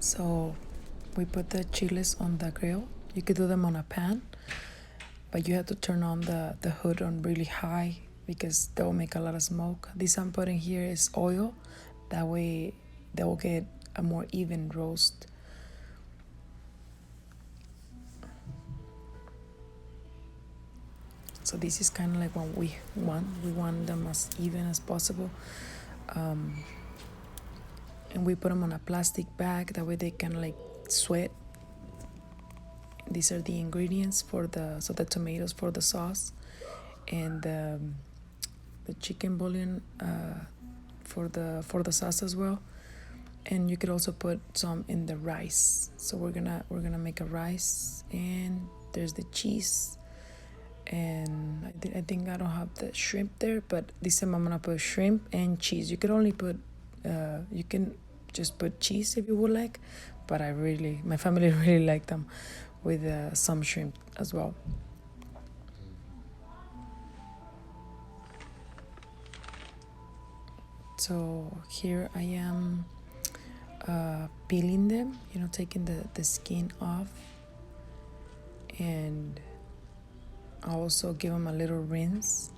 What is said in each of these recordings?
So we put the chiles on the grill. You could do them on a pan, but you have to turn on the hood on really high because they will make a lot of smoke. This I'm putting here is oil. That way they will get a more even roast. So this is kind of like what we want. We want them as even as possible. And we put them on a plastic bag. That way they can like sweat. These are the ingredients for the tomatoes for the sauce, and the chicken bouillon for the sauce as well. And you could also put some in the rice. So we're gonna make a rice, and there's the cheese, and I think I don't have the shrimp there, but this time I'm gonna put shrimp and cheese. You could only put you can just put cheese if you would like, but my family really like them with some shrimp as well. So here I am peeling them, taking the skin off, and I also give them a little rinse.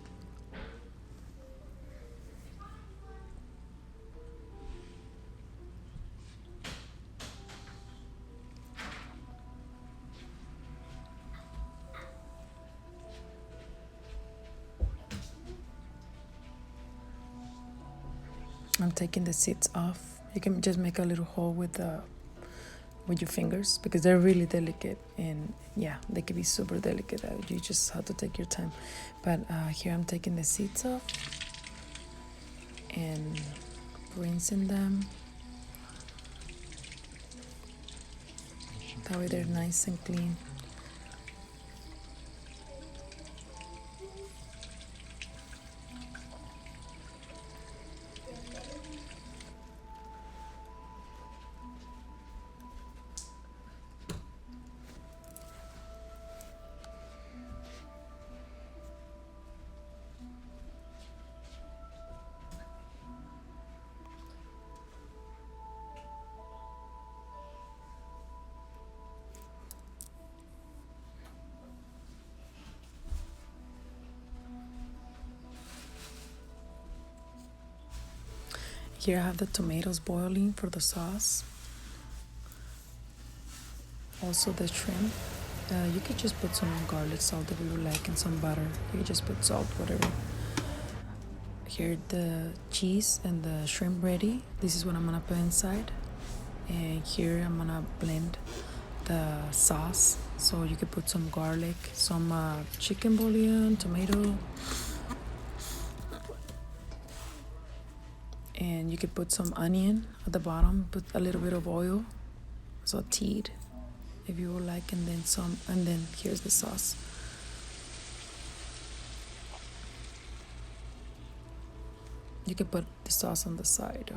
I'm taking the seeds off. You can just make a little hole with your fingers because they're really delicate, and yeah, they can be super delicate. You just have to take your time. But here I'm taking the seeds off and rinsing them. That way they're nice and clean. Here I have the tomatoes boiling for the sauce. Also the shrimp. You could just put some garlic salt if you would like, and some butter. You could just put salt, whatever. Here the cheese and the shrimp ready. This is what I'm gonna put inside. And here I'm gonna blend the sauce. So you could put some garlic, some chicken bouillon, tomato, and you could put some onion at the bottom. Put a little bit of oil, sauteed, if you would like, and then some. And then here's the sauce. You can put the sauce on the side.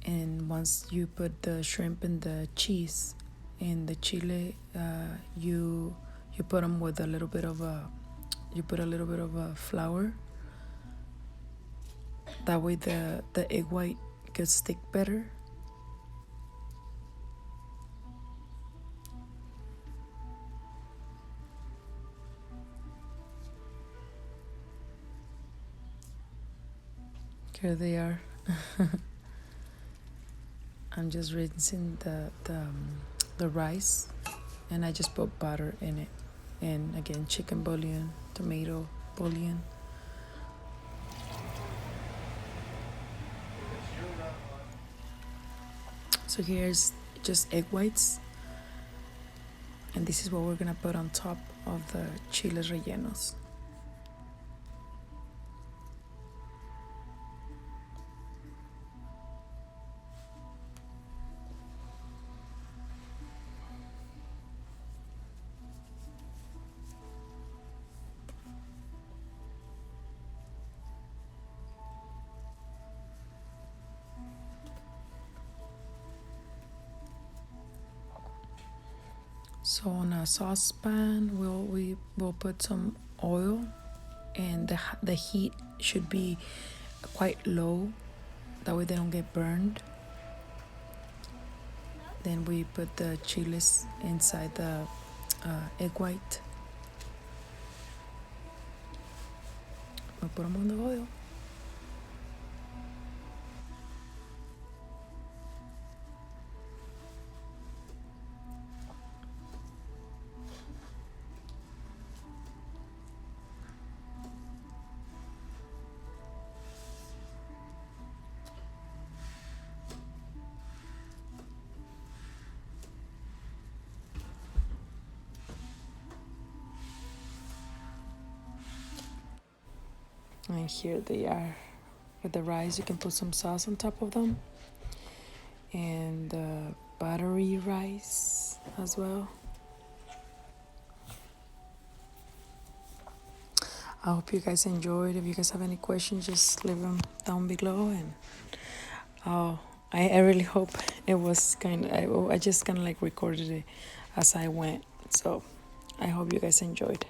And once you put the shrimp and the cheese and the chile, you put them with a little bit of flour. That way the egg white could stick better. Here they are. I'm just rinsing the rice, and I just put butter in it, and again chicken bouillon, tomato bouillon. So here's just egg whites, and this is what we're gonna put on top of the chiles rellenos. So on a saucepan, we'll put some oil, and the heat should be quite low. That way they don't get burned. Then we put the chiles inside the egg white. We put them on the oil. And here they are with the rice. You can put some sauce on top of them, and buttery rice as well. I hope you guys enjoyed. If you guys have any questions, just leave them down below. And I really hope it was I just kind of like recorded it as I went. So I hope you guys enjoyed.